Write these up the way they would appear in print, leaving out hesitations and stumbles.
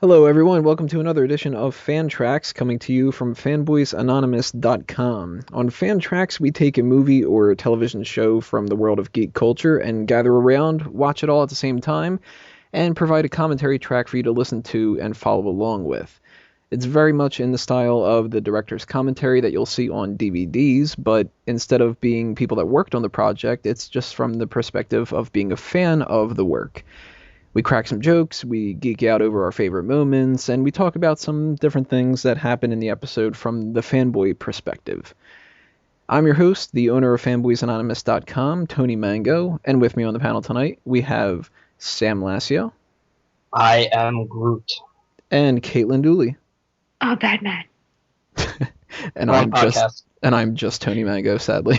Hello, everyone. Welcome to another edition of FanTracks, coming to you from fanboysanonymous.com. On FanTracks, we take a movie or television show from the world of geek culture and gather around, watch it all at the same time, and provide a commentary track for you to listen to and follow along with. It's very much in the style of the director's commentary that you'll see on DVDs, but instead of being people that worked on the project, it's just from the perspective of being a fan of the work. We crack some jokes, we geek out over our favorite moments, and we talk about some different things that happen in the episode from the fanboy perspective. I'm your host, the owner of fanboysanonymous.com, Tony Mango, and with me on the panel tonight we have Sam Lassio. I am Groot. And Caitlin Dooley. Oh, Batman. and I'm just Tony Mango, sadly.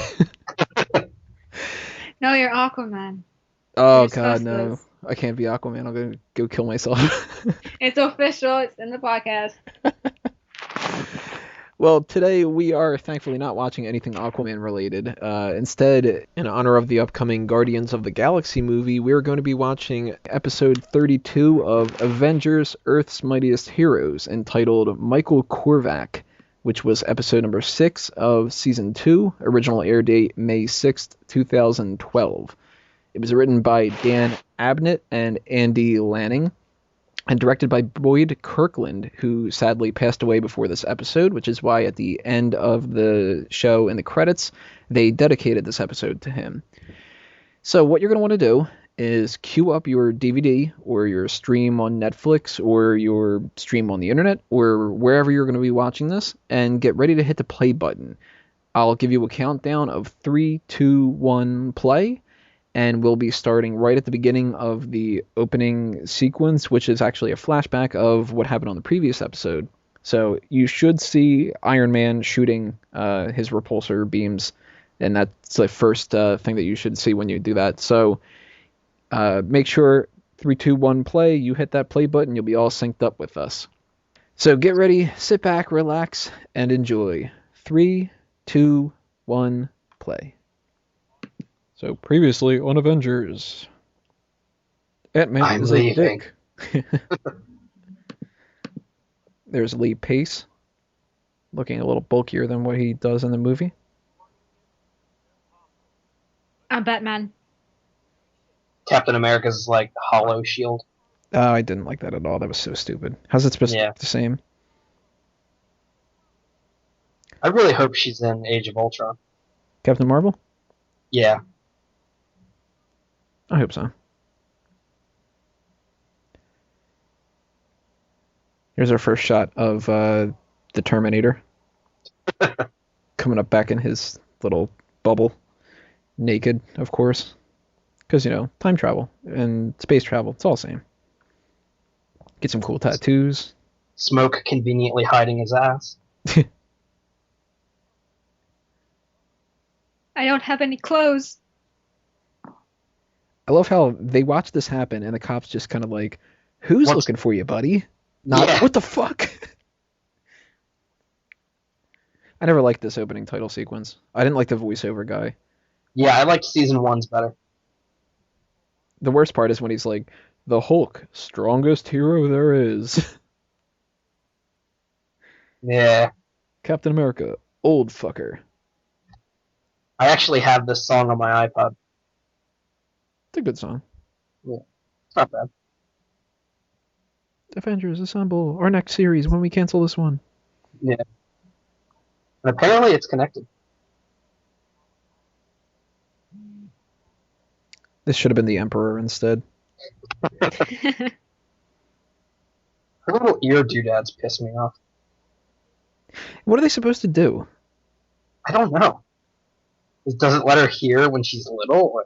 No, you're Aquaman. Oh You're God, no! This. I can't be Aquaman. I'm gonna go kill myself. It's official. It's in the podcast. Well, today we are thankfully not watching anything Aquaman related. Instead, in honor of the upcoming Guardians of the Galaxy movie, we're going to be watching episode 32 of Avengers: Earth's Mightiest Heroes, entitled Michael Korvac, which was episode number 6 of season 2. Original air date May 6th, 2012. It was written by Dan Abnett and Andy Lanning, and directed by Boyd Kirkland, who sadly passed away before this episode, which is why at the end of the show in the credits, they dedicated this episode to him. So what you're going to want to do is queue up your DVD or your stream on Netflix or your stream on the internet or wherever you're going to be watching this, and get ready to hit the play button. I'll give you a countdown of 3, 2, 1, play. And we'll be starting right at the beginning of the opening sequence, which is actually a flashback of what happened on the previous episode. So you should see Iron Man shooting his repulsor beams, and that's the first thing that you should see when you do that. So make sure 3, 2, 1, play. You hit that play button, you'll be all synced up with us. So get ready, sit back, relax, and enjoy. 3, 2, 1, play. So previously on Avengers, Ant-Man is a dick. There's Lee Pace, looking a little bulkier than what he does in the movie. I'm Batman. Captain America's like hollow shield. Oh, I didn't like that at all. That was so stupid. How's it supposed to be the same? I really hope she's in Age of Ultron. Captain Marvel? Yeah. I hope so. Here's our first shot of the Terminator. Coming up back in his little bubble. Naked, of course. Because, time travel and space travel. It's all the same. Get some cool tattoos. Smoke conveniently hiding his ass. I don't have any clothes. I love how they watch this happen and the cops just kind of like, who's looking for you, buddy? Not, what the fuck? I never liked this opening title sequence. I didn't like the voiceover guy. Yeah, I liked season 1's better. The worst part is when he's like, the Hulk, strongest hero there is. Yeah. Captain America, old fucker. I actually have this song on my iPod. It's a good song. Yeah, it's not bad. Avengers, assemble. Our next series when we cancel this one. Yeah. And apparently it's connected. This should have been the Emperor instead. Her little ear doodads piss me off. What are they supposed to do? I don't know. Does it let her hear when she's little? Or...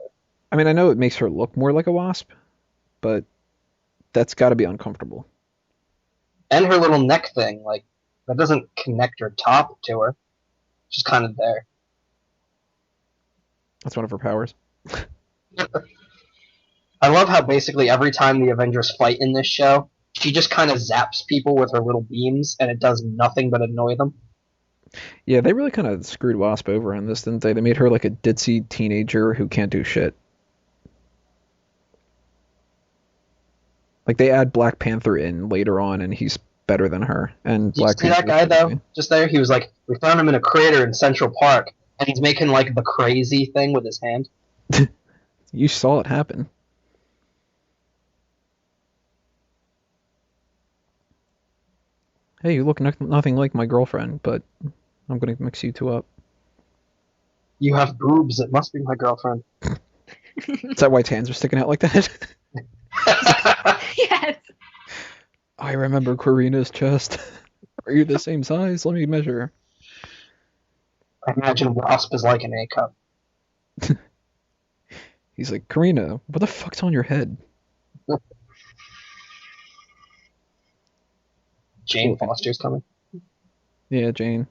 I mean, I know it makes her look more like a wasp, but that's got to be uncomfortable. And her little neck thing, like, that doesn't connect her top to her. She's kind of there. That's one of her powers. I love how basically every time the Avengers fight in this show, she just kind of zaps people with her little beams, and it does nothing but annoy them. Yeah, they really kind of screwed Wasp over on this, didn't they? They made her like a ditzy teenager who can't do shit. Like they add Black Panther in later on, and he's better than her. And Did you Black see that Panther guy, is though? Just there? He was like, we found him in a crater in Central Park, and he's making, like, the crazy thing with his hand. You saw it happen. Hey, you look nothing like my girlfriend, but I'm gonna mix you two up. You have boobs. It must be my girlfriend. Is that why his hands are sticking out like that? Yes. I remember Karina's chest. Are you the same size? Let me measure. I imagine Wasp is like an A cup. He's like, Karina, what the fuck's on your head? Jane Foster's coming. Yeah, Jane.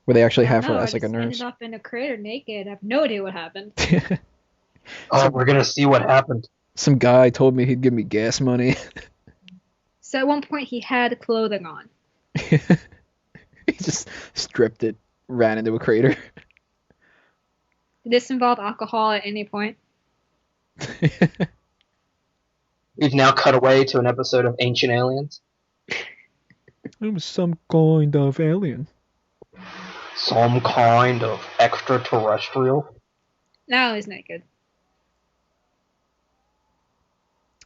Where they actually have her I as like a just nurse. ended up in a crater naked. I have no idea what happened. Oh, we're gonna see what happened. Some guy told me he'd give me gas money. So at one point he had clothing on. He just stripped it, ran into a crater. Did this involve alcohol at any point? We've now cut away to an episode of Ancient Aliens. I'm some kind of alien. Some kind of extraterrestrial. Now he's naked.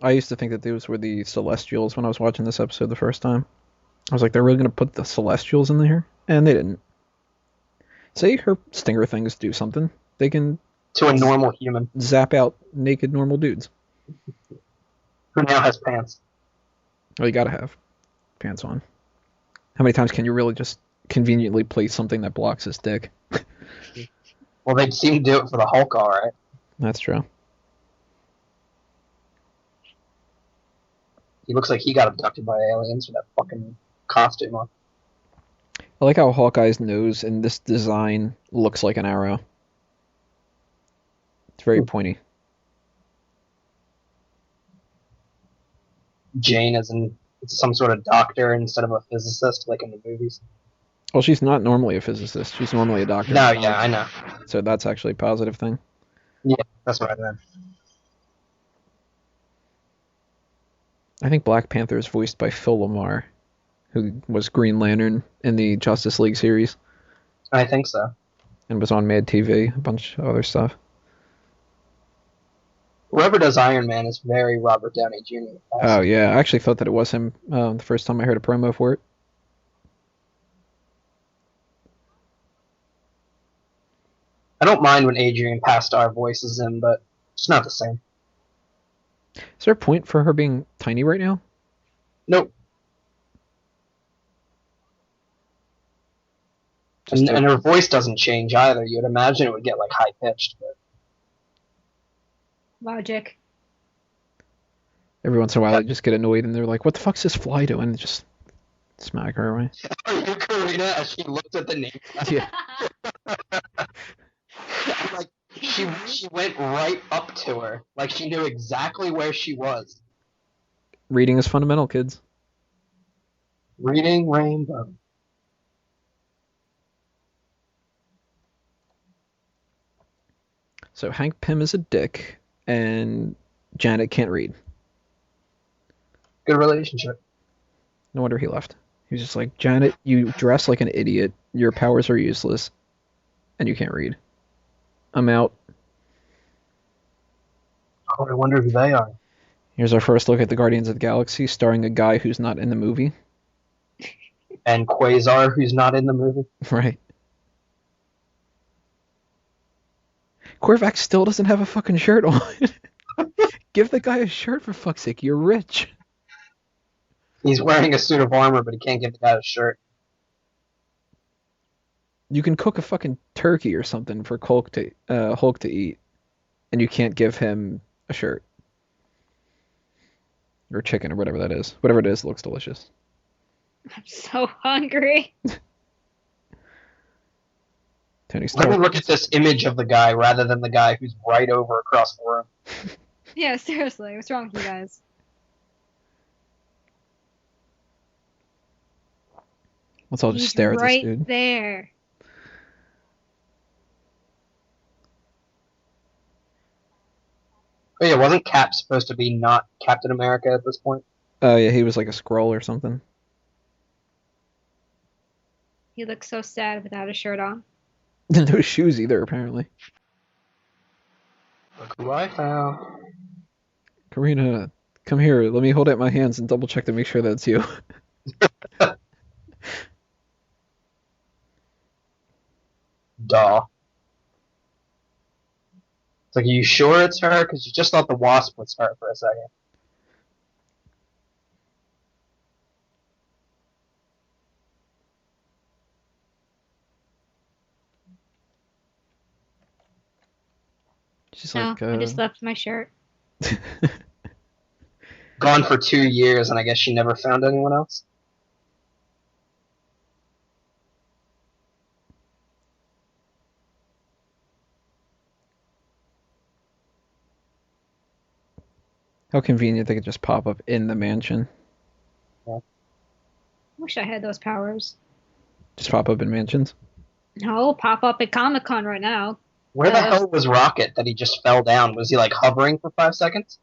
I used to think that those were the Celestials when I was watching this episode the first time. I was like, they're really going to put the Celestials in there? And they didn't. Say her stinger things do something. They can To a normal human zap out naked normal dudes. who now has pants. Well, you gotta have pants on. How many times can you really just conveniently place something that blocks his dick? Well, they seem to do it for the Hulk, alright. That's true. He looks like he got abducted by aliens with that fucking costume on. I like how Hawkeye's nose in this design looks like an arrow. It's very pointy. Jane is some sort of doctor instead of a physicist, like in the movies. Well, she's not normally a physicist. She's normally a doctor. No, yeah, I know. So that's actually a positive thing. Yeah, that's what I meant. I think Black Panther is voiced by Phil Lamar, who was Green Lantern in the Justice League series I think so. and was on Mad TV, a bunch of other stuff. Whoever does Iron Man is very Robert Downey Jr. Oh, yeah. I actually thought that it was him the first time I heard a promo for it. I don't mind when Adrian Pastar voices him, but it's not the same. Is there a point for her being tiny right now? Nope. Just And her voice doesn't change either. You'd imagine it would get like high pitched, but Logic. every once in a while, I just get annoyed and they're like, what the fuck's this fly doing? And just smack her away. are you Karina as she looked at the name? Yeah. Like she went right up to her, like she knew exactly where she was. Reading is fundamental, kids. Reading Rainbow. So Hank Pym is a dick, and Janet can't read. Good relationship. No wonder he left. He was just like, Janet, you dress like an idiot, your powers are useless, and you can't read. I'm out. Oh, I wonder who they are. Here's our first look at the Guardians of the Galaxy, starring a guy who's not in the movie. And Quasar, who's not in the movie. Right. Korvac still doesn't have a fucking shirt on. Give the guy a shirt, for fuck's sake. You're rich. He's wearing a suit of armor, but he can't give the guy a shirt. You can cook a fucking turkey or something for Hulk to eat, and you can't give him a shirt. Or chicken, or whatever that is. Whatever it is, looks delicious. I'm so hungry. Tony Let me Stark. look at this image of the guy rather than the guy who's right over across the room. Yeah, seriously. What's wrong with you guys? Let's all just He's stare at this right dude. there. Oh yeah, wasn't Cap supposed to be not Captain America at this point? Oh yeah, he was like a Skrull or something. He looks so sad without a shirt on. No shoes either, apparently. Look who I found. Karina, come here. Let me hold out my hands and double check to make sure that's you. Duh. It's like, are you sure it's her? Because you just thought the Wasp was her for a second. She's No, like, I just left my shirt. Gone for 2 years, and I guess she never found anyone else. how convenient they could just pop up in the mansion. Wish I had those powers. Just pop up in mansions. No, pop up at Comic-Con right now. Where the hell was Rocket that he just fell down? Was he like hovering for 5 seconds?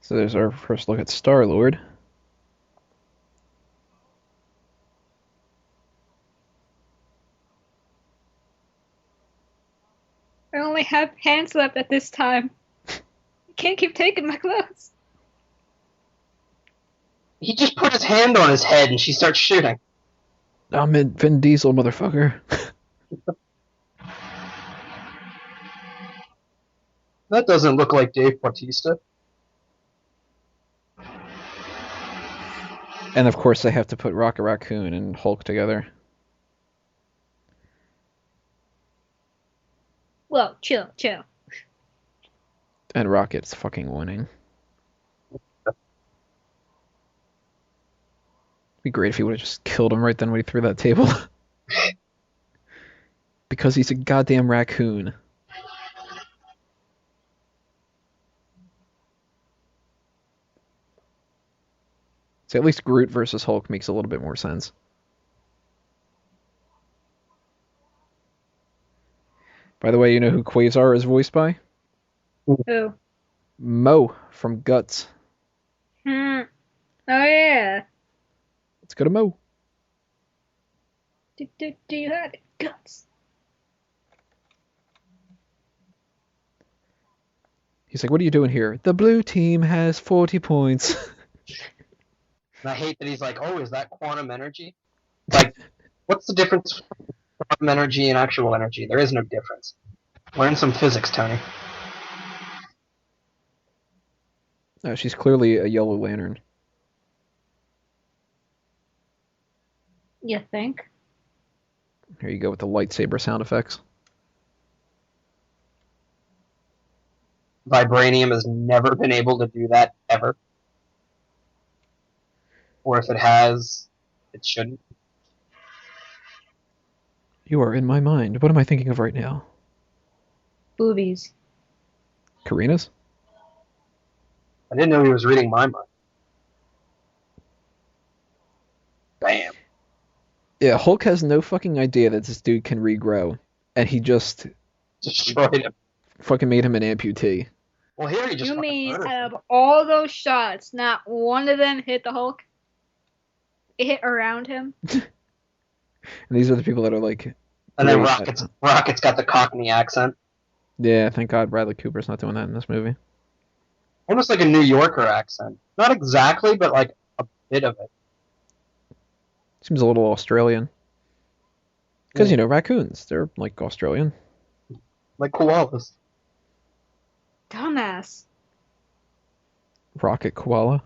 So there's our first look at Star-Lord. I only have hands left at this time. I can't keep taking my clothes. He just put his hand on his head and she starts shooting. I'm in Vin Diesel, motherfucker. That doesn't look like Dave Bautista. And of course they have to put Rocket Raccoon and Hulk together. Whoa, chill. And Rocket's fucking winning. It'd be great if he would have just killed him right then when he threw that table. Because he's a goddamn raccoon. So at least Groot versus Hulk makes a little bit more sense. By the way, you know who Quasar is voiced by? Who? Mo from Guts. Oh yeah. Let's go to Mo. Do you have guts? He's like, what are you doing here? The blue team has 40 points. And I hate that he's like, oh, is that quantum energy? Like, what's the difference between quantum energy and actual energy? There is no difference. Learn some physics, Tony. Oh, she's clearly a Yellow Lantern. You think? Here you go with the lightsaber sound effects. Vibranium has never been able to do that, ever. Or if it has, it shouldn't. You are in my mind. What am I thinking of right now? Boobies. Karina's? I didn't know he was reading my mind. Bam. Yeah, Hulk has no fucking idea that this dude can regrow. And he just Destroyed him. fucking made him an amputee. Well, here he just You fucking mean murdered him. out of all those shots, not one of them hit the Hulk? It hit around him? And these are the people that are like... And then great Rocket's got the Cockney accent. Yeah, thank God Bradley Cooper's not doing that in this movie. Almost like a New Yorker accent. Not exactly, but like a bit of it. Seems a little Australian. Because, Yeah. you know, raccoons, they're like Australian. Like koalas. Dumbass. Rocket koala.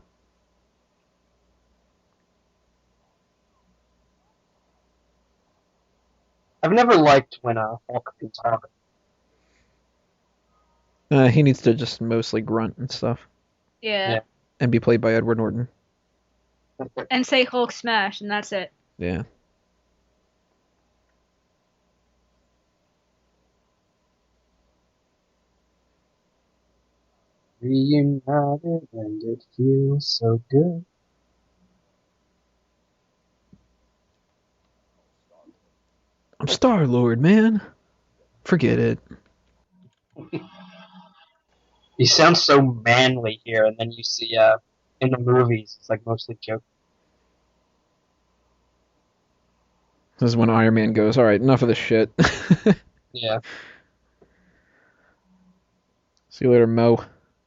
I've never liked when Hulk can talk. He needs to just mostly grunt and stuff. Yeah. Yeah. And be played by Edward Norton. And say Hulk smash, and that's it. Yeah. Reunited and it feels so good. I'm Star-Lord, man. Forget it. He sounds so manly here, and then you see in the movies, it's like mostly joke. This is when Iron Man goes, all right, enough of this shit. Yeah. See you later, Mo.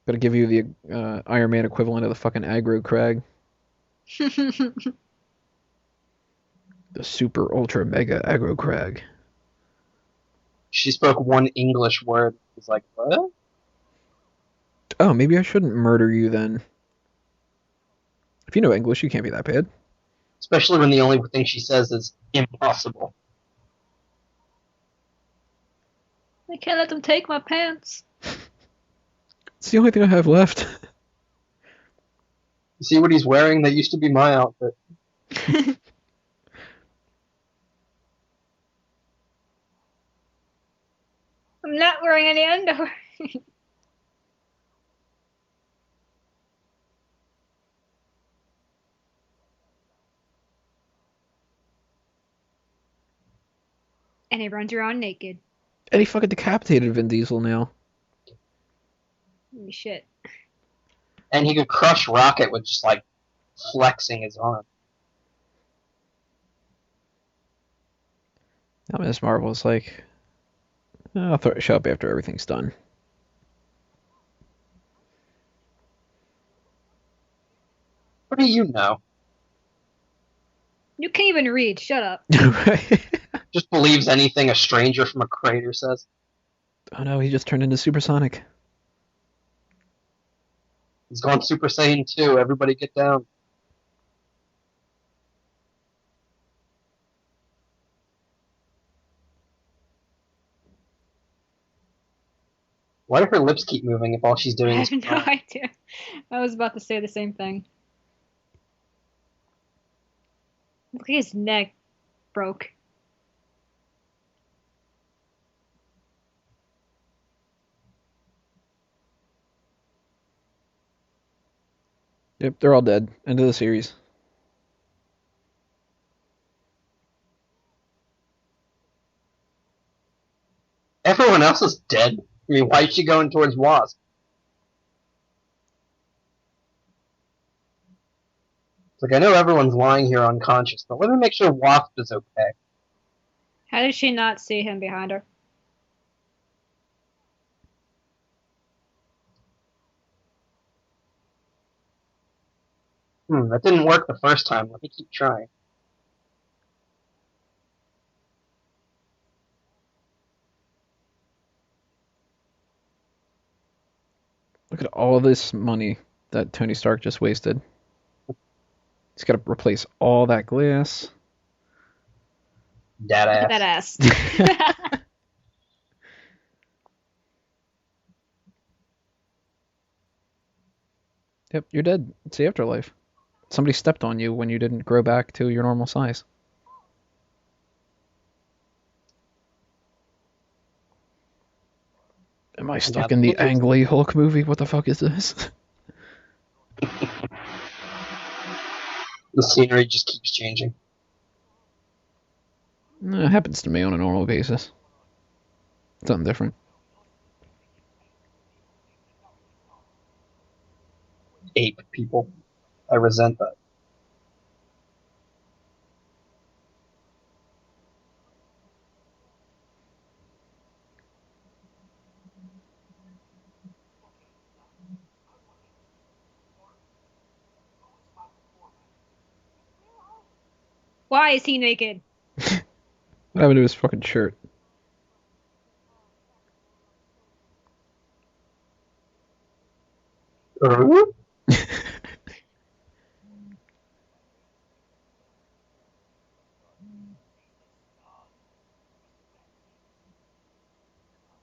Gotta give you the Iron Man equivalent of the fucking aggro crag. The super ultra mega aggro crag. She spoke one English word. He's like, what? Oh, maybe I shouldn't murder you then. If you know English, you can't be that bad. Especially when the only thing she says is impossible. I can't let them take my pants. It's the only thing I have left. You see what he's wearing? That used to be my outfit. I'm not wearing any underwear. And he runs around naked. And he fucking decapitated Vin Diesel now. Holy shit. And he could crush Rocket with just like flexing his arm. Now Miss Marvel's like, I'll show up after everything's done. What do you know? You can't even read. Shut up. Right? Just believes anything a stranger from a crater says. Oh no, he just turned into Supersonic. He's gone Super Saiyan 2. Everybody get down. Why do her lips keep moving if all she's I doing have is no idea. I was about to say the same thing. Look at his neck broke. Yep, they're all dead. End of the series. Everyone else is dead. I mean, why is she going towards Wasp? It's like, I know everyone's lying here unconscious, but let me make sure Wasp is okay. How did she not see him behind her? That didn't work the first time. Let me keep trying. Look at all this money that Tony Stark just wasted. He's got to replace all that glass. Dad Look at ass. that ass. Yep, you're dead. It's the afterlife. Somebody stepped on you when you didn't grow back to your normal size. Am I stuck in the Ang Lee Hulk movie? What the fuck is this? The scenery just keeps changing. It happens to me on a normal basis. Something different. Ape people. I resent that. Why is he naked? What happened to his fucking shirt?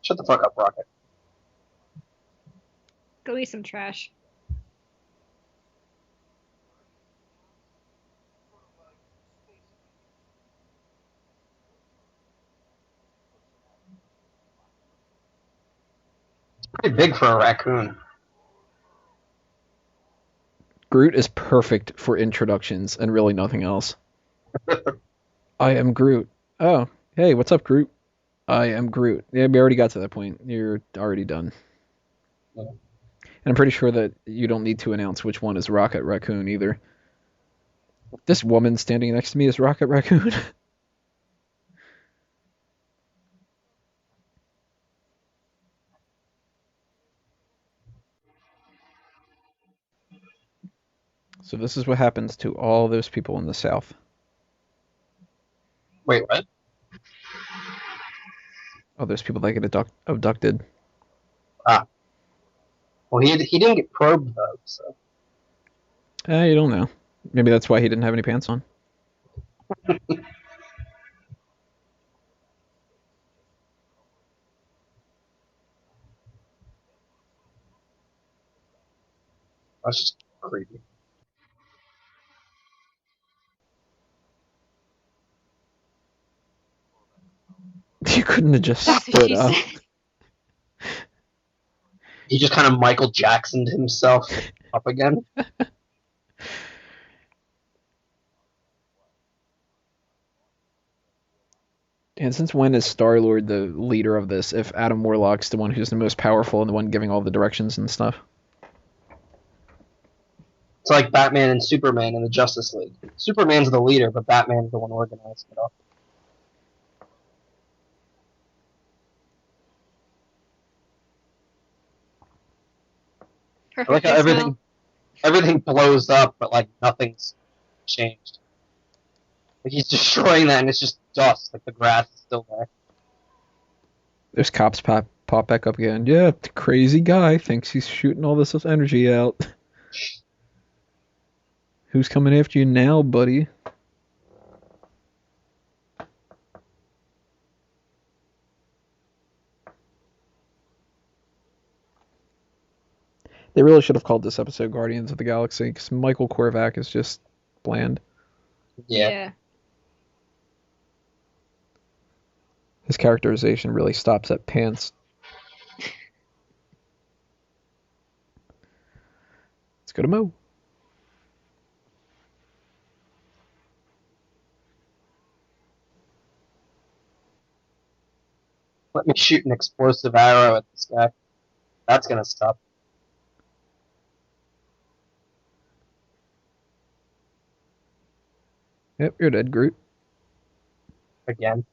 Shut the fuck up, Rocket. Go eat some trash. It's pretty big for a raccoon. Groot is perfect for introductions and really nothing else. I am Groot. Oh, Hey, what's up, Groot? I am Groot. Yeah, we already got to that point. You're already done. Yeah. And I'm pretty sure that you don't need to announce which one is Rocket Raccoon either. This woman standing next to me is Rocket Raccoon. So this is what happens to all those people in the South. Wait, what? Oh, there's people that get abducted. Ah. Well, he didn't get probed though, so You don't know. Maybe that's why he didn't have any pants on. that's just creepy. You couldn't have just That's what stood she up. said. He just kind of Michael Jacksoned himself up again. And since when is Star-Lord the leader of this if Adam Warlock's the one who's the most powerful and the one giving all the directions and stuff? It's like Batman and Superman in the Justice League. Superman's the leader, but Batman's the one organizing it all. I like Perfect how smell. everything blows up, but like nothing's changed. Like he's destroying that, and it's just dust. Like the grass is still there. There's cops pop back up again. Yeah, the crazy guy thinks he's shooting all this energy out. Who's coming after you now, buddy? They really should have called this episode Guardians of the Galaxy because Michael Korvac is just bland. Yeah. His characterization really stops at pants. Let's go to Mo. Let me shoot an explosive arrow at this guy. That's gonna stop Yep, you're dead, Groot. again.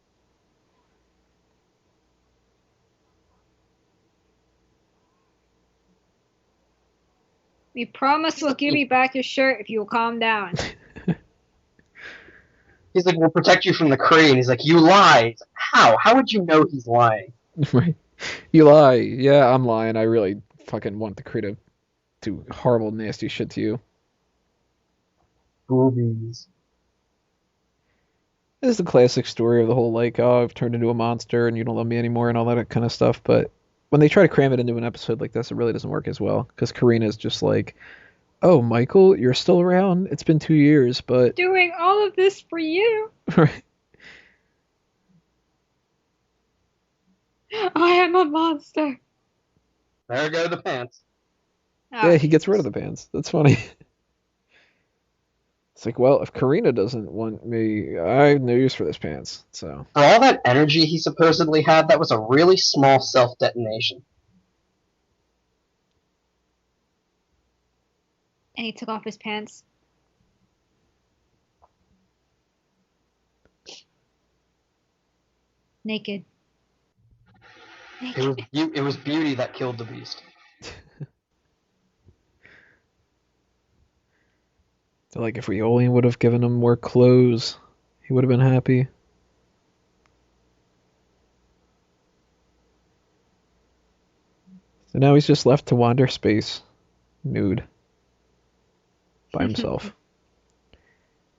We promise we'll give you back your shirt if you'll calm down. He's like, "We'll protect you from the Kree," and he's like, "You lie." He's like, how? How would you know he's lying? Right. You lie. Yeah, I'm lying. I really fucking want the Kree to do horrible, nasty shit to you. Boobies. This is the classic story of the whole, like, oh, I've turned into a monster and you don't love me anymore and all that kind of stuff. But when they try to cram it into an episode like this, it really doesn't work as well. Because Karina's just like, oh, Michael, you're still around. It's been 2 years, but. Doing all of this for you. Right. I am a monster. There go the pants. Oh, Yeah, he gets rid of the pants. That's funny. It's like, well, if Karina doesn't want me, I have no use for this pants. So. For all that energy he supposedly had, that was a really small self-detonation. And he took off his pants. Naked. It was beauty that killed the beast. So, like, if we only would have given him more clothes, he would have been happy. So now he's just left to wander space, nude, by himself.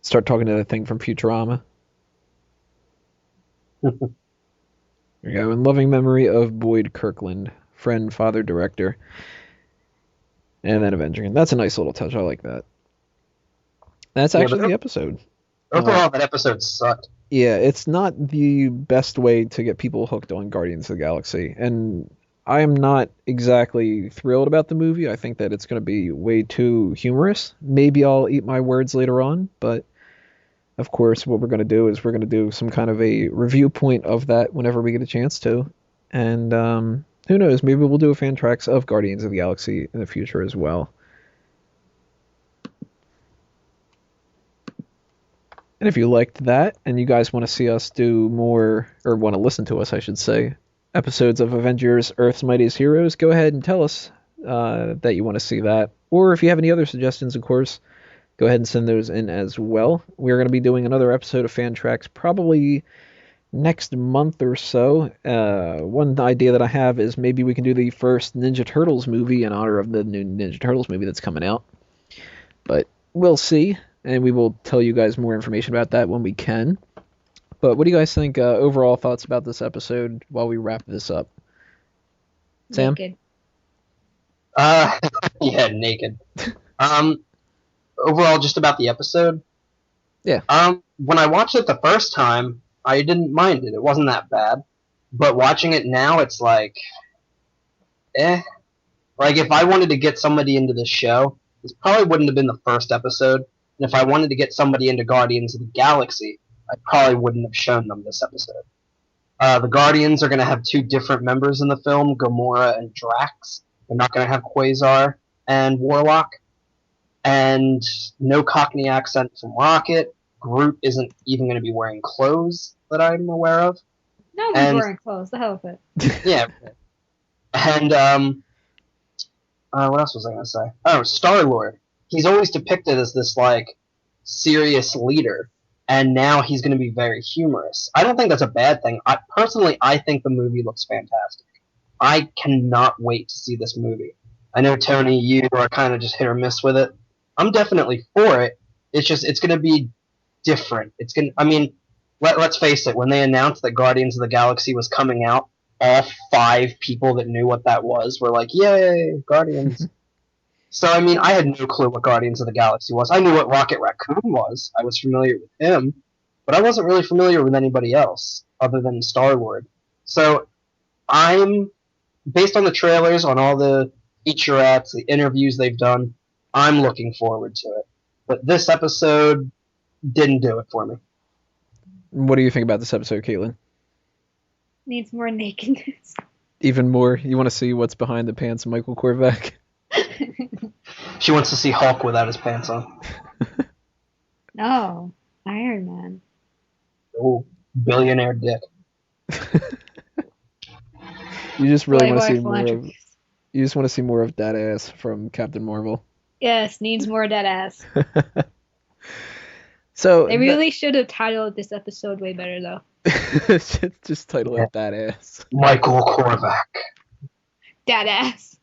Start talking to that thing from Futurama. There you go. In loving memory of Boyd Kirkland, friend, father, director, and then Avenger. That's a nice little touch. I like that. That's actually the episode. Overall, that episode sucked. Yeah, it's not the best way to get people hooked on Guardians of the Galaxy, and I am not exactly thrilled about the movie. I think that it's going to be way too humorous. Maybe I'll eat my words later on, but of course, what we're going to do is we're going to do some kind of a review point of that whenever we get a chance to. And who knows, maybe we'll do a fan tracks of Guardians of the Galaxy in the future as well. And if you liked that and you guys want to see us do more, or want to listen to us, I should say, episodes of Avengers Earth's Mightiest Heroes, go ahead and tell us that you want to see that. Or if you have any other suggestions, of course, go ahead and send those in as well. We're going to be doing another episode of FanTracks probably next month or so. One idea that I have is maybe we can do the first Ninja Turtles movie in honor of the new Ninja Turtles movie that's coming out. But we'll see, and we will tell you guys more information about that when we can. But what do you guys think, overall thoughts about this episode while we wrap this up? Sam? Naked. Yeah, naked. Overall, just about the episode. Yeah. When I watched it the first time, I didn't mind it. It wasn't that bad. But watching it now, it's like, Like, if I wanted to get somebody into this show, this probably wouldn't have been the first episode. And if I wanted to get somebody into Guardians of the Galaxy, I probably wouldn't have shown them this episode. The Guardians are going to have two different members in the film, Gamora and Drax. They're not going to have Quasar and Warlock. And no Cockney accent from Rocket. Groot isn't even going to be wearing clothes that I'm aware of. No one's wearing clothes. The hell with it. Yeah. And, what else was I going to say? Oh, Star-Lord. He's always depicted as this, like, serious leader. And now he's going to be very humorous. I don't think that's a bad thing. I think the movie looks fantastic. I cannot wait to see this movie. I know, Tony, you are kind of just hit or miss with it. I'm definitely for it. It's going to be different. Let's face it. When they announced that Guardians of the Galaxy was coming out, all 5 people that knew what that was were like, "Yay, Guardians!" So, I had no clue what Guardians of the Galaxy was. I knew what Rocket Raccoon was. I was familiar with him, but I wasn't really familiar with anybody else other than Star-Lord. So, based on the trailers, on all the featurettes, the interviews they've done, I'm looking forward to it. But this episode didn't do it for me. What do you think about this episode, Caitlin? Needs more nakedness. Even more? You want to see what's behind the pants of Michael Korvac? She wants to see Hulk without his pants on. No, Iron Man. Oh, billionaire dick. You just really want to see Playboy more of. philanthropist. You just want to see more of that ass from Captain Marvel. Yes, needs more dead ass. So They really should have titled this episode way better, though. just title it that ass. Michael Korvac. Dead ass.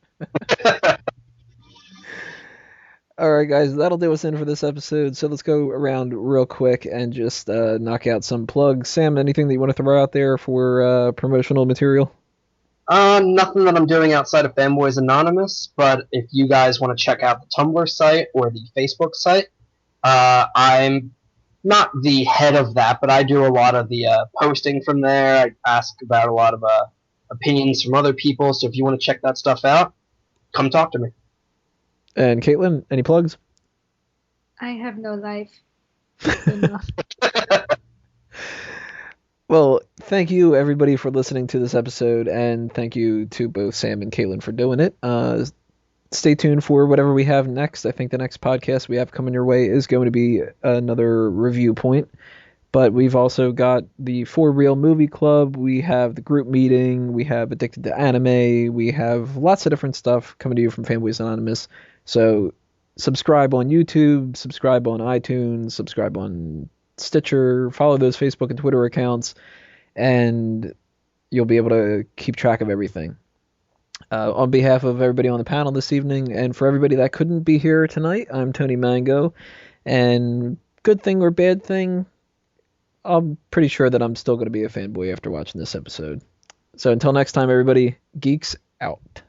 All right, guys, that'll do us in for this episode. So let's go around real quick and just knock out some plugs. Sam, anything that you want to throw out there for promotional material? Nothing that I'm doing outside of Fanboys Anonymous, but if you guys want to check out the Tumblr site or the Facebook site, I'm not the head of that, but I do a lot of the posting from there. I ask about a lot of opinions from other people, so if you want to check that stuff out, come talk to me. And Caitlin, any plugs? I have no life. Well, thank you, everybody, for listening to this episode, and thank you to both Sam and Caitlin for doing it. Stay tuned for whatever we have next. I think the next podcast we have coming your way is going to be another review point. But we've also got the For Real Movie Club, we have the group meeting, we have Addicted to Anime, we have lots of different stuff coming to you from Fanboys Anonymous. So subscribe on YouTube, subscribe on iTunes, subscribe on Stitcher, follow those Facebook and Twitter accounts, and you'll be able to keep track of everything. On behalf of everybody on the panel this evening, and for everybody that couldn't be here tonight, I'm Tony Mango, and good thing or bad thing, I'm pretty sure that I'm still going to be a fanboy after watching this episode. So until next time, everybody, geeks out.